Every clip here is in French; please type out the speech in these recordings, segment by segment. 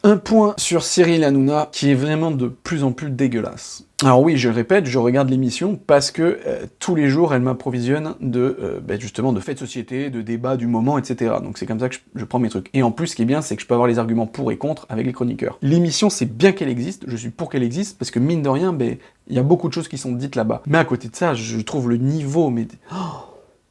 Un point sur Cyril Hanouna qui est vraiment de plus en plus dégueulasse. Alors oui, je le répète, je regarde l'émission parce que tous les jours, elle m'approvisionne de, justement, de faits de société, de débats du moment, etc. Donc c'est comme ça que je prends mes trucs. Et en plus, ce qui est bien, c'est que je peux avoir les arguments pour et contre avec les chroniqueurs. L'émission, c'est bien qu'elle existe, je suis pour qu'elle existe, parce que mine de rien, il y a beaucoup de choses qui sont dites là-bas. Mais à côté de ça, je trouve le niveau, mais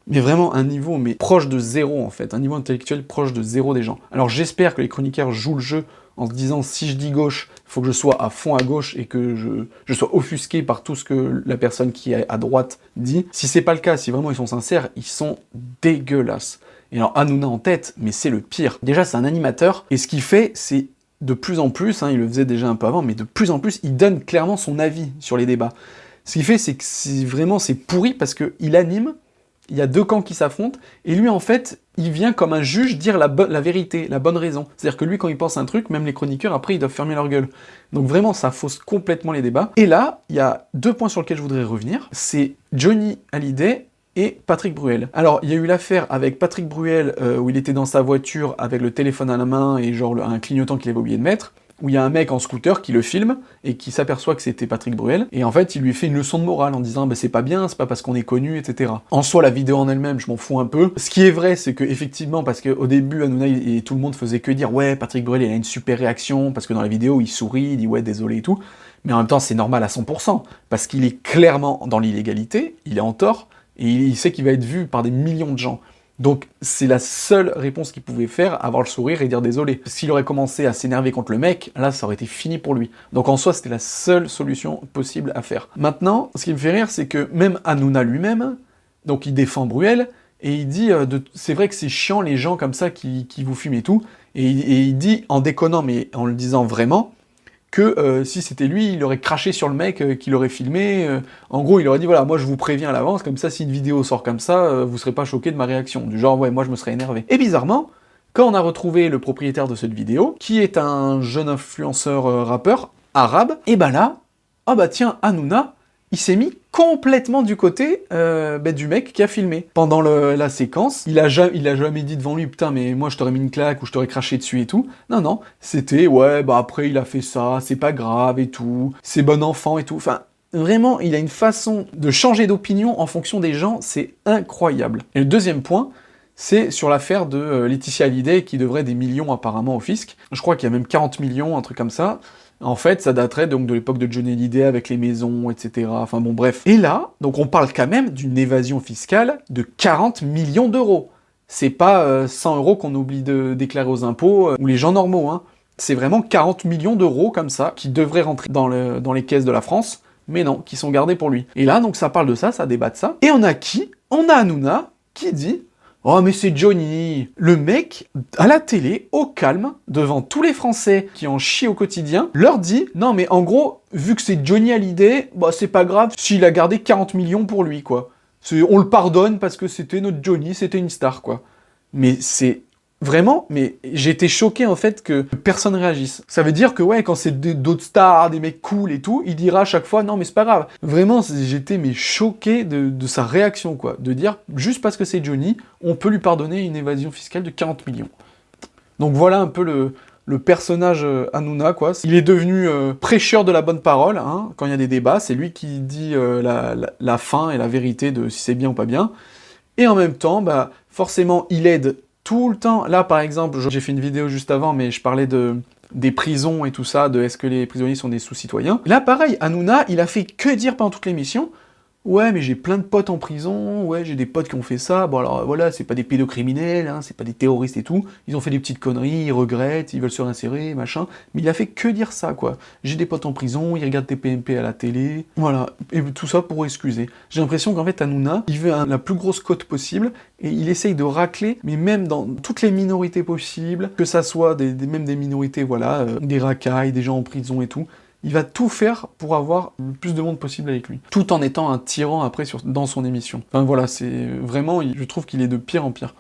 vraiment un niveau proche de zéro, en fait. Un niveau intellectuel proche de zéro des gens. Alors j'espère que les chroniqueurs jouent le jeu en se disant, si je dis gauche, il faut que je sois à fond à gauche et que je sois offusqué par tout ce que la personne qui est à droite dit. Si c'est pas le cas, si vraiment ils sont sincères, ils sont dégueulasses. Et alors Hanouna en tête, mais c'est le pire. Déjà, c'est un animateur, et ce qu'il fait, c'est de plus en plus, il le faisait déjà un peu avant, mais de plus en plus, il donne clairement son avis sur les débats. Ce qu'il fait, c'est que c'est pourri parce qu'il anime, il y a deux camps qui s'affrontent, et lui, en fait, il vient comme un juge dire la vérité, la bonne raison. C'est-à-dire que lui, quand il pense un truc, même les chroniqueurs, après, ils doivent fermer leur gueule. Donc vraiment, ça fausse complètement les débats. Et là, il y a deux points sur lesquels je voudrais revenir. C'est Johnny Hallyday et Patrick Bruel. Alors, il y a eu l'affaire avec Patrick Bruel, où il était dans sa voiture avec le téléphone à la main et genre un clignotant qu'il avait oublié de mettre, où il y a un mec en scooter qui le filme et qui s'aperçoit que c'était Patrick Bruel, et en fait il lui fait une leçon de morale en disant c'est pas bien, c'est pas parce qu'on est connu, etc. En soi, la vidéo en elle-même, je m'en fous un peu. Ce qui est vrai, c'est que effectivement, parce qu'au début, Hanouna et tout le monde faisait que dire ouais, Patrick Bruel il a une super réaction, parce que dans la vidéo il sourit, il dit ouais désolé et tout, mais en même temps c'est normal à 100%, parce qu'il est clairement dans l'illégalité, il est en tort, et il sait qu'il va être vu par des millions de gens. Donc c'est la seule réponse qu'il pouvait faire, avoir le sourire et dire désolé. S'il aurait commencé à s'énerver contre le mec, là ça aurait été fini pour lui. Donc en soi c'était la seule solution possible à faire. Maintenant, ce qui me fait rire, c'est que même Hanouna lui-même, donc il défend Bruel, et il dit, c'est vrai que c'est chiant les gens comme ça qui vous fument et tout, et il dit, en déconnant mais en le disant vraiment, que si c'était lui, il aurait craché sur le mec qui l'aurait filmé. En gros, il aurait dit, voilà, moi je vous préviens à l'avance, comme ça, si une vidéo sort comme ça, vous serez pas choqués de ma réaction. Du genre, ouais, moi je me serais énervé. Et bizarrement, quand on a retrouvé le propriétaire de cette vidéo, qui est un jeune influenceur rappeur arabe, et ben là, ah bah tiens, Hanouna, il s'est mis complètement du côté du mec qui a filmé. Pendant la séquence, il a jamais dit devant lui, putain, mais moi je t'aurais mis une claque ou je t'aurais craché dessus et tout. Non, c'était, ouais, bah après il a fait ça, c'est pas grave et tout, c'est bon enfant et tout. Enfin, vraiment, il a une façon de changer d'opinion en fonction des gens, c'est incroyable. Et le deuxième point, c'est sur l'affaire de Laetitia Hallyday qui devrait des millions apparemment au fisc. Je crois qu'il y a même 40 millions, un truc comme ça. En fait, ça daterait donc de l'époque de Johnny Hallyday avec les maisons, etc. Enfin bon, bref. Et là, donc on parle quand même d'une évasion fiscale de 40 millions d'euros. C'est pas 100 euros qu'on oublie de déclarer aux impôts, ou les gens normaux, hein. C'est vraiment 40 millions d'euros comme ça, qui devraient rentrer dans les caisses de la France, mais non, qui sont gardés pour lui. Et là, donc ça parle de ça débat de ça. Et on a qui? On a Hanouna qui dit oh mais c'est Johnny. Le mec, à la télé, au calme, devant tous les Français qui en chient au quotidien, leur dit non mais en gros, vu que c'est Johnny Hallyday, bah c'est pas grave s'il a gardé 40 millions pour lui, quoi. On le pardonne parce que c'était notre Johnny, c'était une star, quoi. Mais c'est... Vraiment, mais j'ai été choqué en fait que personne réagisse. Ça veut dire que ouais, quand c'est d'autres stars, des mecs cool et tout, il dira à chaque fois non mais c'est pas grave. Vraiment, j'étais choqué de sa réaction, quoi. De dire, juste parce que c'est Johnny, on peut lui pardonner une évasion fiscale de 40 millions. Donc voilà un peu le personnage Hanouna, quoi. Il est devenu prêcheur de la bonne parole, hein, quand il y a des débats, c'est lui qui dit la fin et la vérité de si c'est bien ou pas bien. Et en même temps, bah forcément, il aide tout le temps. Là, par exemple, j'ai fait une vidéo juste avant, mais je parlais des prisons et tout ça, de est-ce que les prisonniers sont des sous-citoyens. Là, pareil, Hanouna, il a fait que dire pendant toute l'émission, ouais, mais j'ai plein de potes en prison, ouais, j'ai des potes qui ont fait ça, bon alors voilà, c'est pas des pédocriminels, hein, c'est pas des terroristes et tout, ils ont fait des petites conneries, ils regrettent, ils veulent se réinsérer, machin, mais il a fait que dire ça, quoi. J'ai des potes en prison, ils regardent TPMP à la télé, voilà, et tout ça pour excuser. J'ai l'impression qu'en fait, Hanouna, il veut la plus grosse cote possible, et il essaye de racler, mais même dans toutes les minorités possibles, que ça soit même des minorités, voilà, des racailles, des gens en prison et tout, il va tout faire pour avoir le plus de monde possible avec lui, tout en étant un tyran après dans son émission. Enfin voilà, c'est vraiment, je trouve qu'il est de pire en pire.